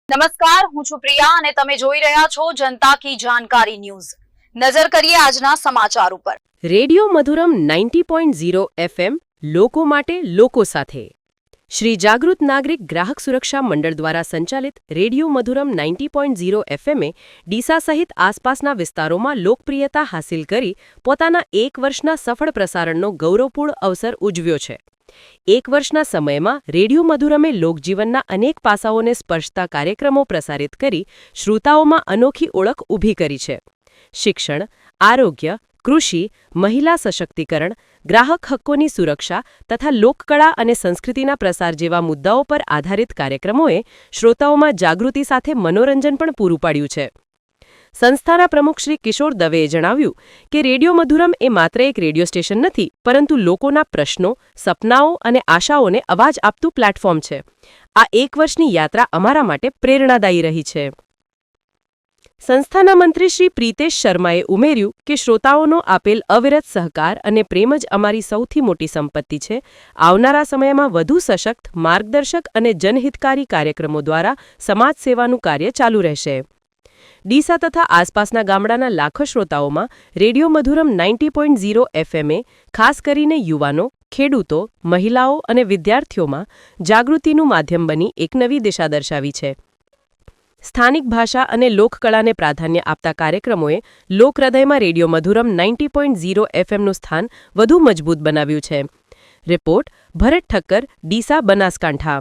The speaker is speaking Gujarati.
નમસ્કાર, હું છું પ્રિયા અને તમે જોઈ રહ્યા છો જનતા કી જાણકારી ન્યૂઝ। નજર કરીએ આજના સમાચાર ઉપર। રેડિયો મધુરમ 90.0 FM લોકો માટે લોકો સાથે। શ્રી જાગૃત નાગરિક ગ્રાહક સુરક્ષા મંડળ દ્વારા સંચાલિત રેડિયો મધુરમ 90.0 FMએ ડીસા સહિત આસપાસના વિસ્તારોમાં લોકપ્રિયતા હાંસિલ કરી પોતાના 1 વર્ષના સફળ પ્રસારણનો ગૌરવપૂર્ણ અવસર ઉજવ્યો છે। 1 વર્ષના સમયમાં રેડિયો મધુરમે લોકજીવનના અનેક પાસાઓને સ્પર્શતા કાર્યક્રમો પ્રસારિત કરી શ્રોતાઓમાં અનોખી ઓળખ ઊભી કરી છે। શિક્ષણ, આરોગ્ય, કૃષિ, મહિલા સશક્તિકરણ, ગ્રાહક હક્કોની સુરક્ષા તથા લોકકળા અને સંસ્કૃતિના પ્રસાર જેવા મુદ્દાઓ પર આધારિત કાર્યક્રમોએ શ્રોતાઓમાં જાગૃતિ સાથે મનોરંજન પણ પૂરું પાડ્યું છે। સંસ્થાના પ્રમુખ શ્રી કિશોર દવેએ જણાવ્યું કે રેડિયો મધુરમ એ માત્ર એક રેડિયો સ્ટેશન નથી, પરંતુ લોકોના પ્રશ્નો, સપનાઓ અને આશાઓને અવાજ આપતું પ્લેટફોર્મ છે। આ 1 વર્ષની યાત્રા અમારા માટે પ્રેરણાદાયી રહી છે। સંસ્થાના મંત્રી શ્રી પ્રીતેશ શર્માએ ઉમેર્યું કે શ્રોતાઓનો આપેલ અવિરત સહકાર અને પ્રેમ જ અમારી સૌથી મોટી સંપત્તિ છે। આવનારા સમયમાં વધુ સશક્ત, માર્ગદર્શક અને જનહિતકારી કાર્યક્રમો દ્વારા સમાજ સેવાનું કાર્ય ચાલુ રહેશે। ડીસા તથા આસપાસના ગામડાના લાખો શ્રોતાઓમાં રેડિયો મધુરમ 90.0 FMએ ખાસ કરીને યુવાનો, ખેડૂતો, મહિલાઓ અને વિદ્યાર્થીઓમાં જાગૃતિનું માધ્યમ બની એક નવી દિશા દર્શાવી છે। સ્થાનિક ભાષા અને લોકકળાને પ્રાધાન્ય આપતા કાર્યક્રમોએ લોકહૃદયમાં રેડિયો મધુરમ 90.0 FMનું સ્થાન વધુ મજબૂત બનાવ્યું છે। રિપોર્ટ ભરત ઠક્કર, ડીસા, બનાસકાંઠા।